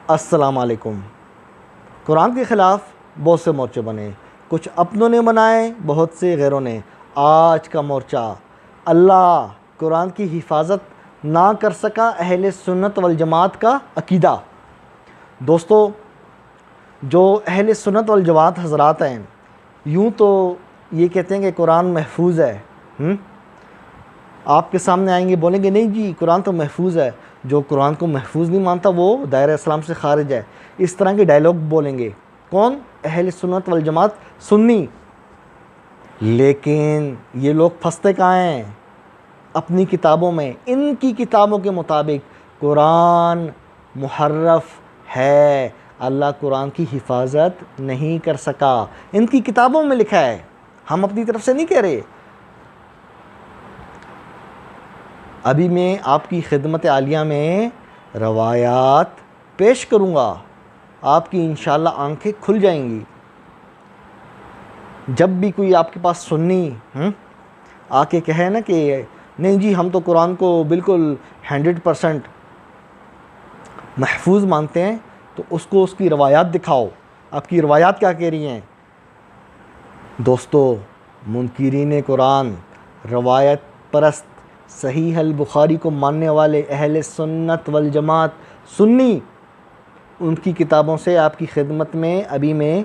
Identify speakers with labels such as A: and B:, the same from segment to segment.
A: السلام علیکم۔ قرآن کے خلاف بہت سے مورچے بنے، کچھ اپنوں نے بنائے، بہت سے غیروں نے۔ آج کا مورچہ اللہ قرآن کی حفاظت نہ کر سکا، اہل سنت والجماعت کا عقیدہ۔ دوستو، جو اہل سنت والجماعت حضرات ہیں، یوں تو یہ کہتے ہیں کہ قرآن محفوظ ہے۔ آپ کے سامنے آئیں گے، بولیں گے نہیں جی قرآن تو محفوظ ہے۔ جو قرآن کو محفوظ نہیں مانتا وہ دائرہ اسلام سے خارج ہے۔ اس طرح کے ڈائلاگ بولیں گے کون؟ اہل سنت والجماعت سنی۔ لیکن یہ لوگ پھنستے کہاں ہیں؟ اپنی کتابوں میں۔ ان کی کتابوں کے مطابق قرآن محرف ہے، اللہ قرآن کی حفاظت نہیں کر سکا۔ ان کی کتابوں میں لکھا ہے، ہم اپنی طرف سے نہیں کہہ رہے۔ ابھی میں آپ کی خدمت عالیہ میں روایات پیش کروں گا، آپ کی انشاءاللہ آنکھیں کھل جائیں گی۔ جب بھی کوئی آپ کے پاس سنی آ کے کہے نا کہ نہیں جی ہم تو قرآن کو بالکل 100% محفوظ مانتے ہیں، تو اس کو اس کی روایات دکھاؤ، آپ کی روایات کیا کہہ رہی ہیں۔ دوستو، منکرین قرآن، روایت پرست، صحیح البخاری کو ماننے والے اہل سنت والجماعت سنی، ان کی کتابوں سے آپ کی خدمت میں ابھی میں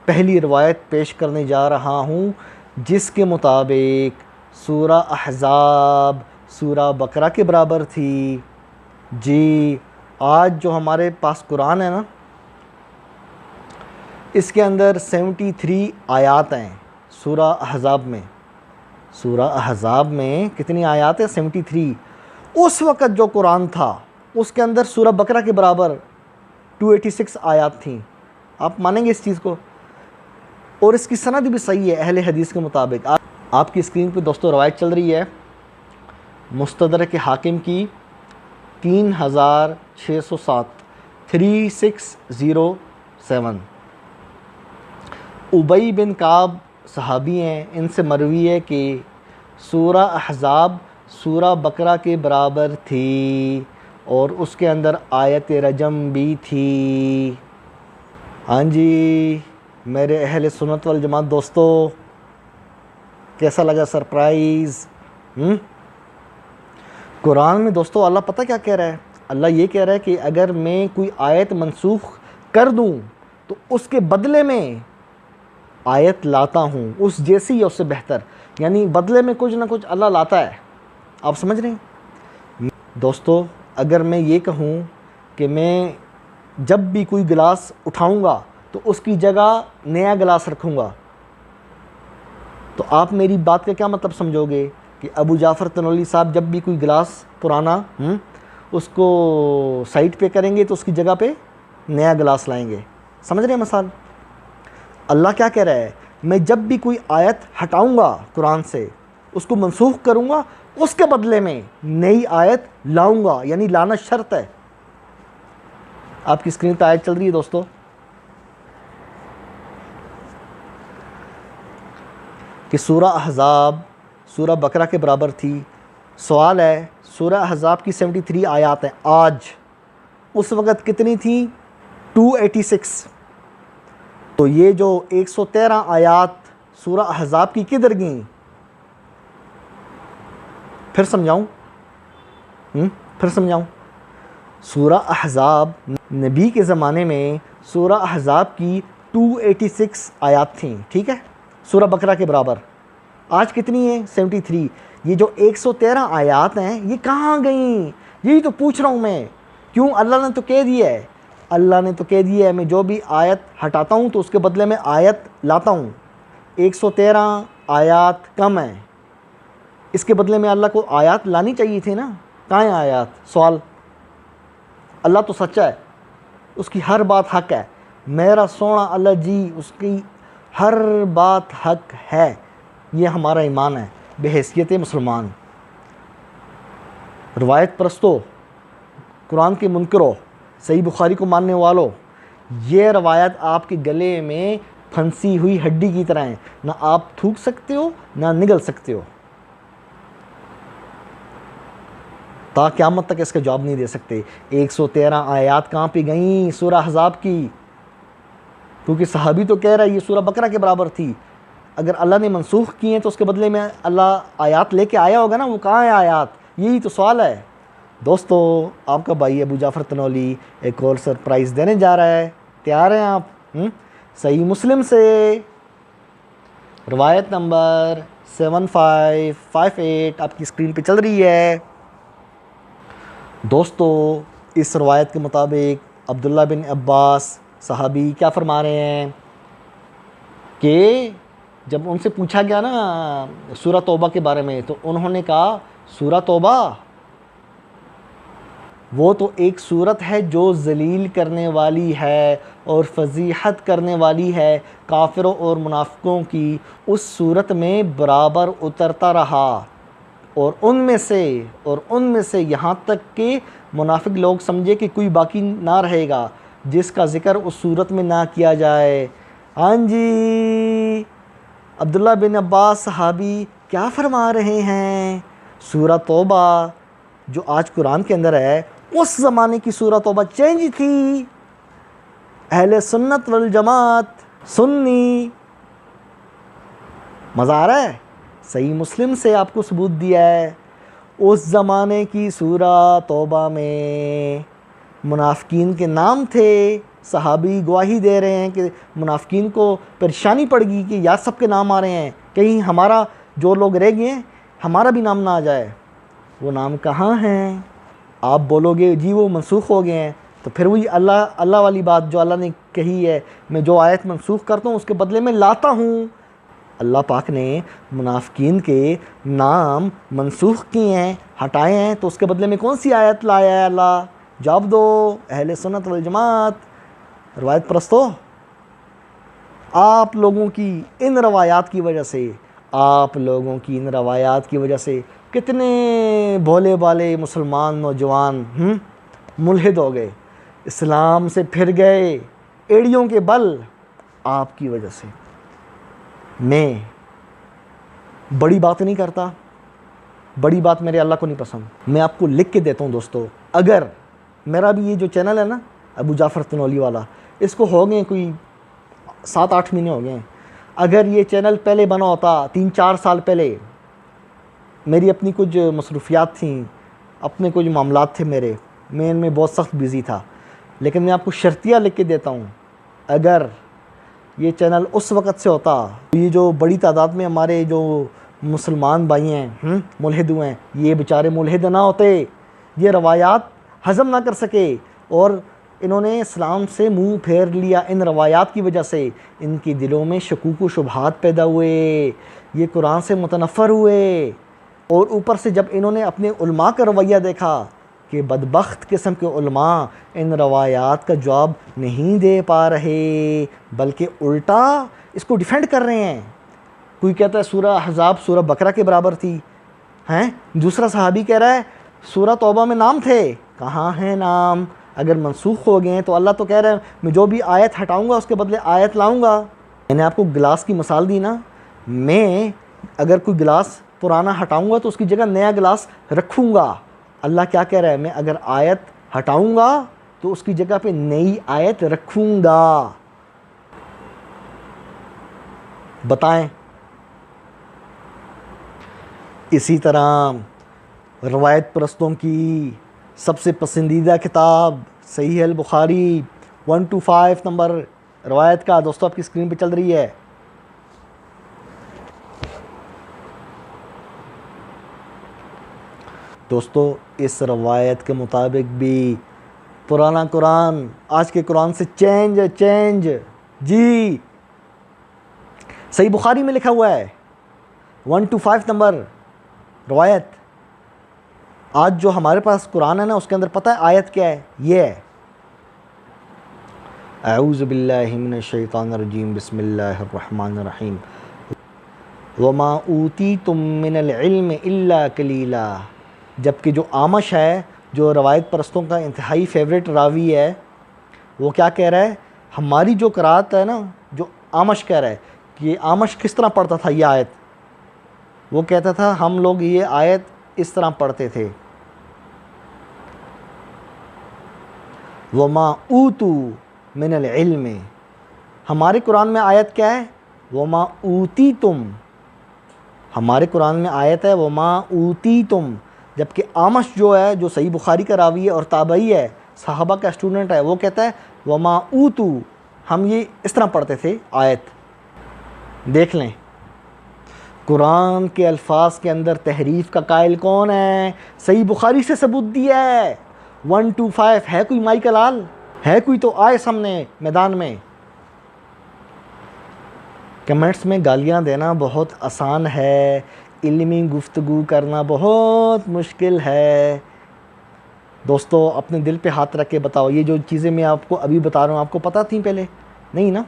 A: پہلی روایت پیش کرنے جا رہا ہوں، جس کے مطابق سورہ احزاب سورہ بقرہ کے برابر تھی۔ جی، آج جو ہمارے پاس قرآن ہے نا، اس کے اندر 73 آیات ہیں سورہ احزاب میں۔ سورہ احزاب میں کتنی آیات ہیں؟ 73۔ اس وقت جو قرآن تھا اس کے اندر سورہ بقرہ کے برابر 286 آیات تھیں۔ آپ مانیں گے اس چیز کو؟ اور اس کی سند بھی صحیح ہے اہل حدیث کے مطابق۔ آپ کی اسکرین پہ دوستو روایت چل رہی ہے مستدرک حاکم کی 3607 3607۔ ابی بن کعب صحابی ہیں، ان سے مروی ہے کہ سورہ احزاب سورہ بقرہ کے برابر تھی اور اس کے اندر آیت رجم بھی تھی۔ ہاں جی میرے اہل سنت والجماعت دوستو، کیسا لگا سرپرائز؟ قرآن میں دوستو اللہ پتہ کیا کہہ رہا ہے؟ اللہ یہ کہہ رہا ہے کہ اگر میں کوئی آیت منسوخ کر دوں تو اس کے بدلے میں آیت لاتا ہوں اس جیسی یا اس سے بہتر، یعنی بدلے میں کچھ نہ کچھ اللہ لاتا ہے۔ آپ سمجھ رہے ہیں دوستو؟ اگر میں یہ کہوں کہ میں جب بھی کوئی گلاس اٹھاؤں گا تو اس کی جگہ نیا گلاس رکھوں گا، تو آپ میری بات کا کیا مطلب سمجھو گے؟ کہ ابو جعفر تنولی صاحب جب بھی کوئی گلاس پرانا اس کو سائٹ پہ کریں گے تو اس کی جگہ پہ نیا گلاس لائیں گے۔ سمجھ رہے ہیں مثال؟ اللہ کیا کہہ رہا ہے؟ میں جب بھی کوئی آیت ہٹاؤں گا قرآن سے، اس کو منسوخ کروں گا، اس کے بدلے میں نئی آیت لاؤں گا، یعنی لانا شرط ہے۔ آپ کی اسکرین پہ آیت چل رہی ہے دوستو، کہ سورہ احزاب سورہ بقرہ کے برابر تھی۔ سوال ہے، سورہ احزاب کی 73 آیات ہیں، آج اس وقت کتنی تھیں؟ 286۔ تو یہ جو 113 آیات سورہ احزاب کی کدھر گئیں؟ پھر سمجھاؤں؟ سورہ احزاب نبی کے زمانے میں سورہ احزاب کی 286 آیات تھیں، ٹھیک ہے، سورہ بقرہ کے برابر۔ آج کتنی ہیں؟ 73۔ یہ جو 113 آیات ہیں یہ کہاں گئیں؟ یہی تو پوچھ رہا ہوں میں۔ کیوں؟ اللہ نے تو کہہ دیا ہے، اللہ نے تو کہہ دیا ہے میں جو بھی آیت ہٹاتا ہوں تو اس کے بدلے میں آیت لاتا ہوں۔ 113 آیات کم ہیں، اس کے بدلے میں اللہ کو آیات لانی چاہیے تھی نا، کہاں ہیں آیات؟ سوال۔ اللہ تو سچا ہے، اس کی ہر بات حق ہے، میرا سونا اللہ جی اس کی ہر بات حق ہے، یہ ہمارا ایمان ہے بے حیثیت مسلمان۔ روایت پرستو، قرآن کے منکرو، صحیح بخاری کو ماننے والوں، یہ روایت آپ کے گلے میں پھنسی ہوئی ہڈی کی طرح ہیں، نہ آپ تھوک سکتے ہو نہ نگل سکتے ہو۔ تا قیامت تک اس کا جواب نہیں دے سکتے۔ 113 آیات کہاں پہ گئیں سورہ احزاب کی، کیونکہ صحابی تو کہہ رہا ہے یہ سورہ بقرہ کے برابر تھی، اگر اللہ نے منسوخ کی ہیں تو اس کے بدلے میں اللہ آیات لے کے آیا ہوگا نا، وہ کہاں ہے آیات؟ یہی تو سوال ہے۔ دوستو آپ کا بھائی ابو جعفر تنولی ایک اور سرپرائز دینے جا رہا ہے، تیار ہیں آپ؟ صحیح مسلم سے روایت نمبر 7558 آپ کی اسکرین پہ چل رہی ہے۔ دوستو اس روایت کے مطابق عبداللہ بن عباس صحابی کیا فرما رہے ہیں کہ جب ان سے پوچھا گیا نا سورہ توبہ کے بارے میں، تو انہوں نے کہا سورہ توبہ وہ تو ایک صورت ہے جو ذلیل کرنے والی ہے اور فضیحت کرنے والی ہے، کافروں اور منافقوں کی اس صورت میں برابر اترتا رہا، اور ان میں سے یہاں تک کہ منافق لوگ سمجھے کہ کوئی باقی نہ رہے گا جس کا ذکر اس صورت میں نہ کیا جائے۔ ہاں جی، عبداللہ بن عباس صحابی کیا فرما رہے ہیں؟ سورہ توبہ جو آج قرآن کے اندر ہے، اس زمانے کی سورہ توبہ چینج تھی۔ اہل سنت والجماعت سنی، مزہ آ رہا ہے؟ صحیح مسلم سے آپ کو ثبوت دیا ہے۔ اس زمانے کی سورہ توبہ میں منافقین کے نام تھے، صحابی گواہی دے رہے ہیں کہ منافقین کو پریشانی پڑ گئی کہ یار سب کے نام آ رہے ہیں، کہیں ہمارا جو لوگ رہ گئے ہیں ہمارا بھی نام نہ آ جائے۔ وہ نام کہاں ہیں؟ آپ بولو گے جی وہ منسوخ ہو گئے ہیں، تو پھر وہی اللہ والی بات جو اللہ نے کہی ہے، میں جو آیت منسوخ کرتا ہوں اس کے بدلے میں لاتا ہوں۔ اللہ پاک نے منافقین کے نام منسوخ کیے ہیں، ہٹائے ہیں، تو اس کے بدلے میں کون سی آیت لایا ہے اللہ؟ جواب دو اہل سنت والجماعت، روایت پرستو۔ آپ لوگوں کی ان روایات کی وجہ سے کتنے بھولے بالے مسلمان نوجوان ملحد ہو گئے، اسلام سے پھر گئے ایڑیوں کے بل آپ کی وجہ سے۔ میں بڑی بات نہیں کرتا، بڑی بات میرے اللہ کو نہیں پسند، میں آپ کو لکھ کے دیتا ہوں دوستو۔ اگر میرا بھی یہ جو چینل ہے نا ابو جعفر تنولی والا، اس کو ہو گئے کوئی 7-8 مہینے ہو گئے ہیں، اگر یہ چینل پہلے بنا ہوتا 3-4 سال پہلے، میری اپنی کچھ مصروفیات تھیں، اپنے کچھ معاملات تھے میں ان میں بہت سخت بیزی تھا، لیکن میں آپ کو شرطیہ لکھ کے دیتا ہوں، اگر یہ چینل اس وقت سے ہوتا، یہ جو بڑی تعداد میں ہمارے جو مسلمان بھائی ہیں ملحد ہوئے ہیں، یہ بیچارے ملحد نہ ہوتے، یہ روایات ہضم نہ کر سکے، اور انہوں نے اسلام سے منہ پھیر لیا ان روایات کی وجہ سے، ان کی دلوں میں شکوک و شبہات پیدا ہوئے، یہ قرآن سے متنفر ہوئے، اور اوپر سے جب انہوں نے اپنے علماء کا رویہ دیکھا کہ بدبخت قسم کے علماء ان روایات کا جواب نہیں دے پا رہے، بلکہ الٹا اس کو ڈیفینڈ کر رہے ہیں۔ کوئی کہتا ہے سورہ احزاب سورہ بقرہ کے برابر تھی، دوسرا صحابی کہہ رہا ہے سورہ توبہ میں نام تھے، کہاں ہیں نام؟ اگر منسوخ ہو گئے ہیں تو اللہ تو کہہ رہا ہے میں جو بھی آیت ہٹاؤں گا اس کے بدلے آیت لاؤں گا۔ میں نے آپ کو گلاس کی مثال دی نا، میں اگر کوئی گلاس پرانا ہٹاؤں گا تو اس کی جگہ نیا گلاس رکھوں گا۔ اللہ کیا کہہ رہا ہے؟ میں اگر آیت ہٹاؤں گا تو اس کی جگہ پہ نئی آیت رکھوں گا۔ بتائیں۔ اسی طرح روایت پرستوں کی سب سے پسندیدہ کتاب صحیح البخاری 125 نمبر روایت کا، دوستو آپ کی اسکرین پہ چل رہی ہے۔ دوستو اس روایت کے مطابق بھی پرانا قرآن آج کے قرآن سے چینج جی، صحیح بخاری میں لکھا ہوا ہے 125 نمبر روایت۔ آج جو ہمارے پاس قرآن ہے نا، اس کے اندر پتہ ہے آیت کیا ہے؟ یہ ہے اعوذ باللہ من الشیطان الرجیم بسم اللہ الرحمن الرحیم وما اوتیتم من العلم الا قلیلا۔ جبکہ جو آمش ہے، جو روایت پرستوں کا انتہائی فیوریٹ راوی ہے، وہ کیا کہہ رہا ہے؟ ہماری جو قرات ہے نا، جو آمش کہہ رہا ہے کہ آمش کس طرح پڑھتا تھا یہ آیت، وہ کہتا تھا ہم لوگ یہ آیت اس طرح پڑھتے تھے وما اوتو من العلم. ہمارے قرآن میں آیت کیا ہے؟ وما اوتیتم. ہمارے قرآن میں آیت ہے وما اوتیتم، جبکہ آمش جو ہے، جو صحیح بخاری کا راوی ہے اور تابعی ہے، صحابہ کا اسٹوڈنٹ ہے، وہ کہتا ہے وما اوتو. ہم یہ اس طرح پڑھتے تھے آیت. دیکھ لیں قرآن کے الفاظ کے اندر تحریف کا قائل کون ہے؟ صحیح بخاری سے ثبوت دیا ہے 125. ہے کوئی مائی لال؟ ہے کوئی تو آئے سامنے میدان میں. کمنٹس میں گالیاں دینا بہت آسان ہے، علمی گفتگو کرنا بہت مشکل ہے. دوستو اپنے دل پہ ہاتھ رکھ کے بتاؤ، یہ جو چیزیں میں آپ کو ابھی بتا رہا ہوں آپ کو پتہ تھیں پہلے؟ نہیں نا؟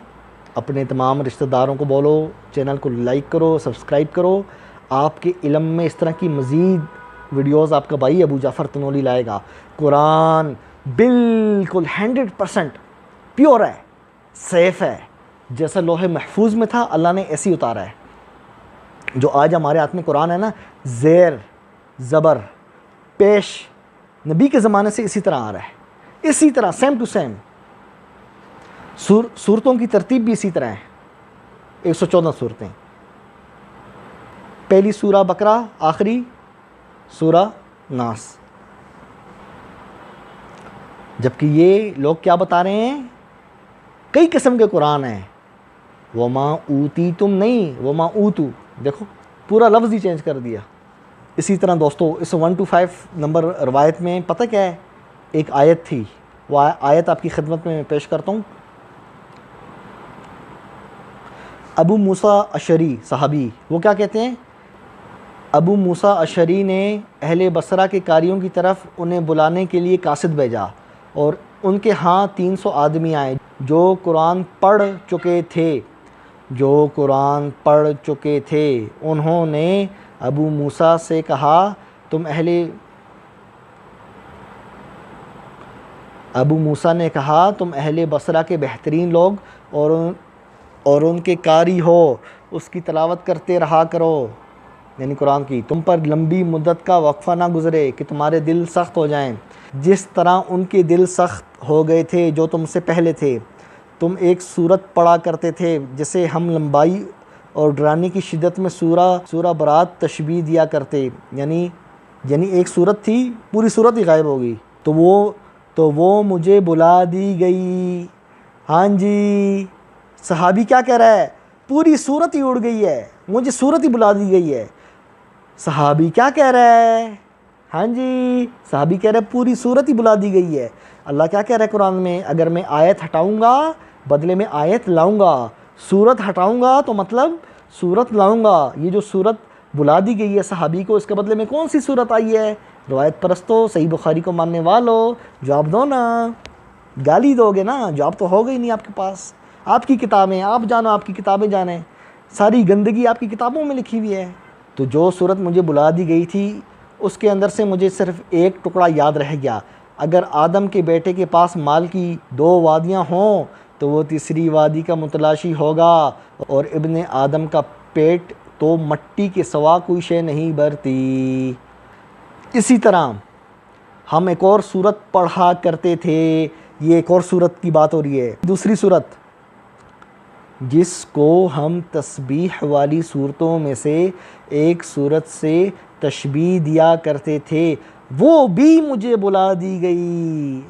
A: اپنے تمام رشتہ داروں کو بولو چینل کو لائک کرو، سبسکرائب کرو. آپ کے علم میں اس طرح کی مزید ویڈیوز آپ کا بھائی ابو جعفر تنولی لائے گا. قرآن بالکل 100% پیور ہے، سیف ہے. جیسا لوح محفوظ میں تھا اللہ نے ایسی اتارا ہے. جو آج ہمارے ہاتھ میں قرآن ہے نا، زیر زبر پیش نبی کے زمانے سے اسی طرح آ رہا ہے، اسی طرح سیم ٹو سیم. صورتوں کی ترتیب بھی اسی طرح ہے، 114 صورتیں. پہلی سورہ بقرہ، آخری سورہ ناس. جبکہ یہ لوگ کیا بتا رہے ہیں؟ کئی قسم کے قرآن ہیں. وما اوتیتم نہیں، وما اوتو. دیکھو پورا لفظ ہی چینج کر دیا. اسی طرح دوستو اس 125 نمبر روایت میں پتہ کیا ہے؟ ایک آیت تھی، وہ آیت آپ کی خدمت میں پیش کرتا ہوں. ابو موسیٰ اشعری صحابی، وہ کیا کہتے ہیں؟ ابو موسیٰ اشعری نے اہل بصرہ کے قاریوں کی طرف انہیں بلانے کے لیے قاصد بھیجا، اور ان کے ہاں 300 آدمی آئے جو قرآن پڑھ چکے تھے. انہوں نے ابو موسیٰ سے کہا تم اہل بصرہ کے بہترین لوگ اور ان کے قاری ہو، اس کی تلاوت کرتے رہا کرو، یعنی قرآن کی. تم پر لمبی مدت کا وقفہ نہ گزرے کہ تمہارے دل سخت ہو جائیں، جس طرح ان کے دل سخت ہو گئے تھے جو تم سے پہلے تھے. تم ایک سورت پڑھا کرتے تھے جسے ہم لمبائی اور ڈرانے کی شدت میں سورہ برات تشبیہ دیا کرتے، یعنی ایک سورت تھی، پوری سورت ہی غائب ہو گئی. تو وہ مجھے بلا دی گئی. ہاں جی، صحابی کیا کہہ رہا ہے؟ پوری سورت ہی اڑ گئی ہے، مجھے سورت ہی بلا دی گئی ہے. صحابی کیا کہہ رہا ہے؟ ہاں جی، صحابی کہہ رہا ہے پوری سورت ہی بلا دی گئی ہے. اللہ کیا کہہ رہا ہے قرآن میں؟ اگر میں آیت ہٹاؤں گا بدلے میں آیت لاؤں گا، سورت ہٹاؤں گا تو مطلب سورت لاؤں گا. یہ جو سورت بلا دی گئی ہے صحابی کو، اس کے بدلے میں کون سی سورت آئی ہے؟ روایت پرستو، صحیح بخاری کو ماننے والو، جواب دو نا. گالی دو گے نا، جواب تو ہوگا ہی نہیں آپ کے پاس. آپ کی کتابیں آپ جانو، آپ کی کتابیں جانیں، ساری گندگی آپ کی کتابوں میں لکھی ہوئی ہے. تو جو سورت مجھے بلا دی گئی تھی اس کے اندر سے مجھے صرف ایک ٹکڑا یاد رہ گیا. اگر آدم کے بیٹے کے پاس مال کی 2 وادیاں ہوں تو وہ تیسری وادی کا متلاشی ہوگا، اور ابن آدم کا پیٹ تو مٹی کے سوا کوئی شے نہیں بھرتی. اسی طرح ہم ایک اور سورت پڑھا کرتے تھے. یہ ایک اور سورت کی بات ہو رہی ہے، دوسری سورت جس کو ہم تسبیح والی صورتوں میں سے ایک صورت سے تشبیہ دیا کرتے تھے، وہ بھی مجھے بلا دی گئی.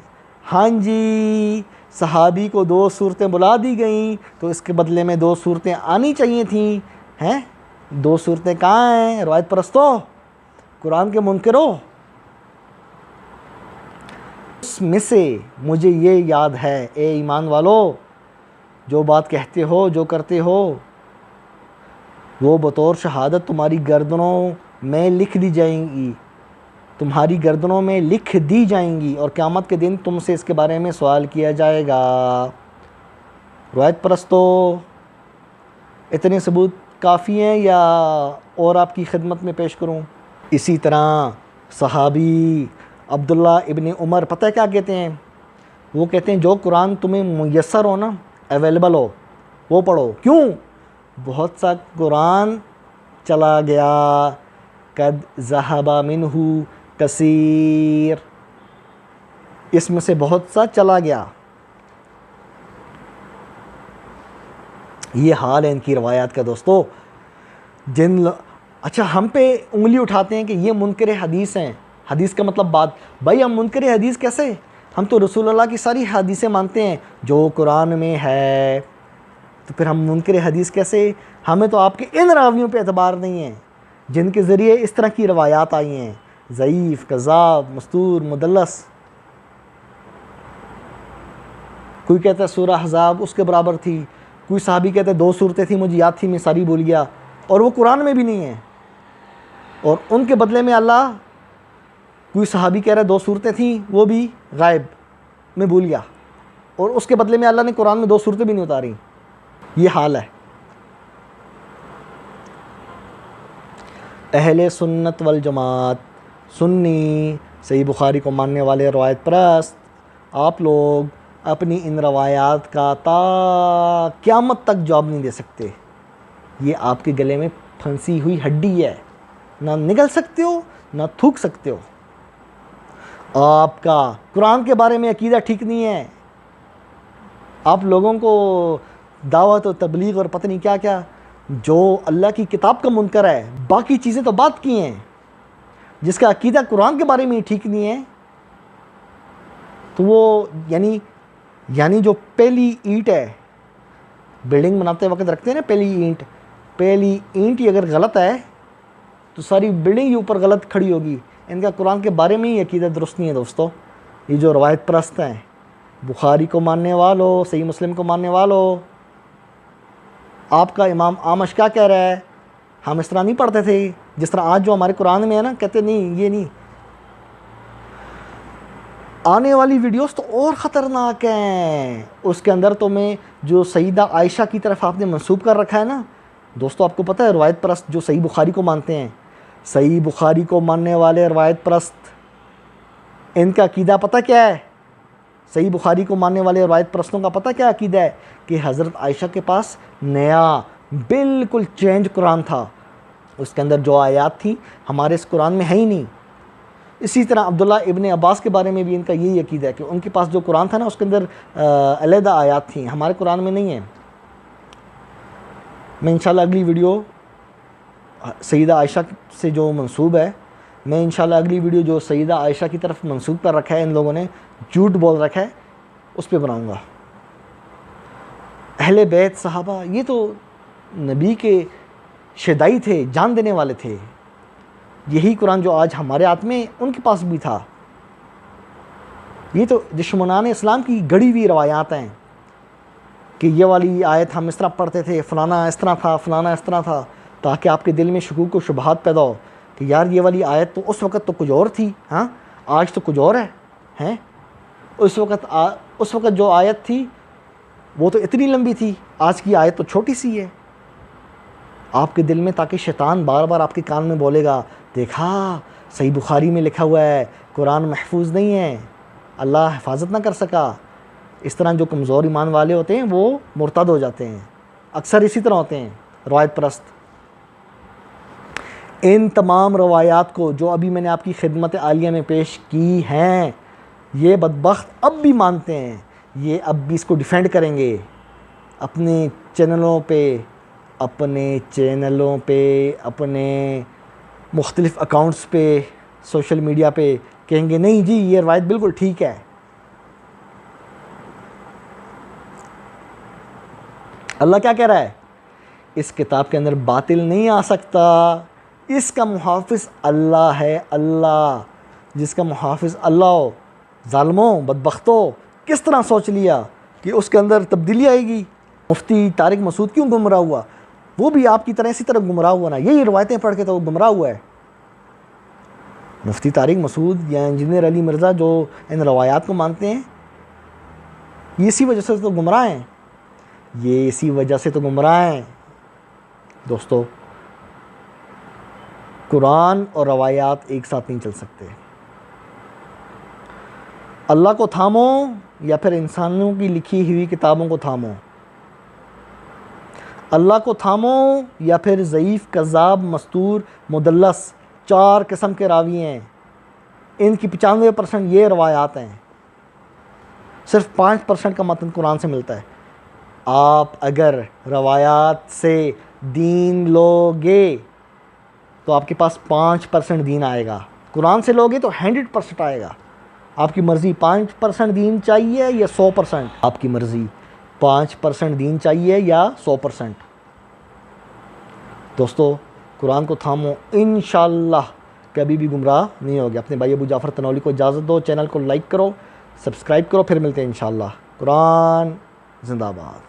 A: ہاں جی، صحابی کو 2 صورتیں بلا دی گئیں تو اس کے بدلے میں 2 صورتیں آنی چاہیے تھیں. 2 صورتیں کہاں ہیں؟ روایت پرستو، قرآن کے منکرو. اس میں سے مجھے یہ یاد ہے، اے ایمان والو، جو بات کہتے ہو، جو کرتے ہو، وہ بطور شہادت تمہاری گردنوں میں لکھ دی جائیں گی، اور قیامت کے دن تم سے اس کے بارے میں سوال کیا جائے گا. روایت پرستو، اتنے ثبوت کافی ہیں یا اور آپ کی خدمت میں پیش کروں؟ اسی طرح صحابی عبداللہ ابن عمر پتہ ہے کیا کہتے ہیں؟ وہ کہتے ہیں جو قرآن تمہیں میسر ہو نا، اویلیبل ہو، وہ پڑھو. کیوں؟ بہت سا قرآن چلا گیا. قد ذہب منہ کثیر. اس میں سے بہت سا چلا گیا۔ یہ حال ہے ان کی روایات کا دوستو۔ اچھا ہم پہ انگلی اٹھاتے ہیں کہ یہ منکر حدیث ہیں۔ حدیث کا مطلب بات، بھائی ہم منکر حدیث کیسے؟ ہم تو رسول اللہ کی ساری حدیثیں مانتے ہیں جو قرآن میں ہے، تو پھر ہم منکر حدیث کیسے؟ ہمیں تو آپ کے ان راویوں پہ اعتبار نہیں ہے جن کے ذریعے اس طرح کی روایات آئی ہیں، ضعیف، کذاب، مستور، مدلس۔ کوئی کہتا ہے سورہ احزاب اس کے برابر تھی، کوئی صحابی کہتا ہے 2 صورتیں تھیں مجھے یاد تھی میں ساری بھول گیا، اور وہ قرآن میں بھی نہیں ہے، اور ان کے بدلے میں اللہ، کوئی صحابی کہہ رہا ہے 2 صورتیں تھیں وہ بھی غائب میں بھول گیا، اور اس کے بدلے میں اللہ نے قرآن میں 2 صورتیں بھی نہیں اتاری۔ یہ حال ہے اہل سنت والجماعت، سنی، صحیح بخاری کو ماننے والے، روایت پرست۔ آپ لوگ اپنی ان روایات کا تا قیامت تک جواب نہیں دے سکتے۔ یہ آپ کے گلے میں پھنسی ہوئی ہڈی ہے، نہ نگل سکتے ہو نہ تھوک سکتے ہو۔ آپ کا قرآن کے بارے میں عقیدہ ٹھیک نہیں ہے، آپ لوگوں کو دعوت و تبلیغ اور پتہ نہیں کیا کیا، جو اللہ کی کتاب کا منکر ہے، باقی چیزیں تو بات کی ہیں، جس کا عقیدہ قرآن کے بارے میں ٹھیک نہیں ہے، تو وہ یعنی جو پہلی اینٹ ہے، بلڈنگ بناتے وقت رکھتے ہیں نا پہلی اینٹ ہی اگر غلط ہے تو ساری بلڈنگ ہی اوپر غلط کھڑی ہوگی۔ ان کا قرآن کے بارے میں ہی عقیدہ درست نہیں ہے دوستو۔ یہ جو روایت پرست ہیں، بخاری کو ماننے والوں، صحیح مسلم کو ماننے والوں، آپ کا امام اعمش کیا کہہ رہا ہے؟ ہم اس طرح نہیں پڑھتے تھے جس طرح آج جو ہمارے قرآن میں ہے نا، کہتے نہیں یہ نہیں۔ آنے والی ویڈیوز تو اور خطرناک ہیں، اس کے اندر تو میں جو سیدہ عائشہ کی طرف آپ نے منسوب کر رکھا ہے نا دوستو، آپ کو پتہ ہے روایت پرست جو صحیح بخاری کو مانتے ہیں، صحیح بخاری کو ماننے والے روایت پرست، ان کا عقیدہ پتہ کیا ہے؟ صحیح بخاری کو ماننے والے روایت پرستوں کا پتہ کیا عقیدہ ہے؟ کہ حضرت عائشہ کے پاس نیا بالکل چینج قرآن تھا، اس کے اندر جو آیات تھیں ہمارے اس قرآن میں ہے ہی نہیں۔ اسی طرح عبداللہ ابن عباس کے بارے میں بھی ان کا یہی عقیدہ ہے کہ ان کے پاس جو قرآن تھا نا اس کے اندر علیحدہ آیات تھیں، ہمارے قرآن میں نہیں ہیں۔ میں انشاءاللہ اگلی ویڈیو سیدہ عائشہ سے جو منسوب ہے، میں انشاءاللہ اگلی ویڈیو جو سیدہ عائشہ کی طرف منسوب کر رکھا ہے، ان لوگوں نے جھوٹ بول رکھا ہے، اس پہ بناؤں گا۔ اہل بیت صحابہ یہ تو نبی کے شیدائی تھے، جان دینے والے تھے۔ یہی قرآن جو آج ہمارے ہاتھ میں ان کے پاس بھی تھا۔ یہ تو دشمنان اسلام کی گڑی ہوئی روایات ہیں کہ یہ والی آیت ہم اس طرح پڑھتے تھے، فلانا اس طرح تھا، فلانا اس طرح تھا، تاکہ آپ کے دل میں شکوک و شبہات پیدا ہو کہ یار یہ والی آیت تو اس وقت تو کچھ اور تھی، ہاں آج تو کچھ اور ہے۔ اس وقت جو آیت تھی وہ تو اتنی لمبی تھی، آج کی آیت تو چھوٹی سی ہے۔ آپ کے دل میں، تاکہ شیطان بار بار آپ کے کان میں بولے گا، دیکھا صحیح بخاری میں لکھا ہوا ہے قرآن محفوظ نہیں ہے، اللہ حفاظت نہ کر سکا۔ اس طرح جو کمزور ایمان والے ہوتے ہیں وہ مرتد ہو جاتے ہیں، اکثر اسی طرح ہوتے ہیں روایت پرست۔ ان تمام روایات کو جو ابھی میں نے آپ کی خدمت عالیہ میں پیش کی ہیں، یہ بدبخت اب بھی مانتے ہیں، یہ اب بھی اس کو ڈیفینڈ کریں گے اپنے چینلوں پہ، اپنے مختلف اکاؤنٹس پہ، سوشل میڈیا پہ، کہیں گے نہیں جی یہ روایت بالکل ٹھیک ہے۔ اللہ کیا کہہ رہا ہے؟ اس کتاب کے اندر باطل نہیں آ سکتا، اس کا محافظ اللہ ہے، اللہ، جس کا محافظ اللہ ہو۔ ظالموں، بدبختوں، کس طرح سوچ لیا کہ اس کے اندر تبدیلی آئے گی؟ مفتی طارق مسعود کیوں گمراہ ہوا؟ وہ بھی آپ کی طرح اسی طرح گمراہ ہوا نا، یہی روایتیں پڑھ کے تو وہ گمراہ ہوا ہے۔ مفتی طارق مسعود یا انجینئر علی مرزا جو ان روایات کو مانتے ہیں، یہ اسی وجہ سے تو گمراہ ہیں، دوستو۔ قرآن اور روایات ایک ساتھ نہیں چل سکتے۔ اللہ کو تھامو یا پھر انسانوں کی لکھی ہوئی کتابوں کو تھامو، اللہ کو تھامو یا پھر ضعیف، کذاب، مستور، مدلس، 4 قسم کے راوی ہیں، ان کی 95% یہ روایات ہیں۔ صرف 5% کا متن قرآن سے ملتا ہے. آپ اگر روایات سے دین لوگے تو آپ کے پاس 5% دین آئے گا. قرآن سے لوگے تو 100% آئے گا. آپ کی مرضی 5% دین چاہیے یا 100%. آپ کی مرضی 5% دین چاہیے یا 100%. دوستو قرآن کو تھامو، انشاءاللہ کبھی بھی گمراہ نہیں ہوگے. اپنے بھائی ابو جعفر تنولی کو اجازت دو. چینل کو لائک کرو، سبسکرائب کرو. پھر ملتے ہیں انشاءاللہ. قرآن زندہ باد.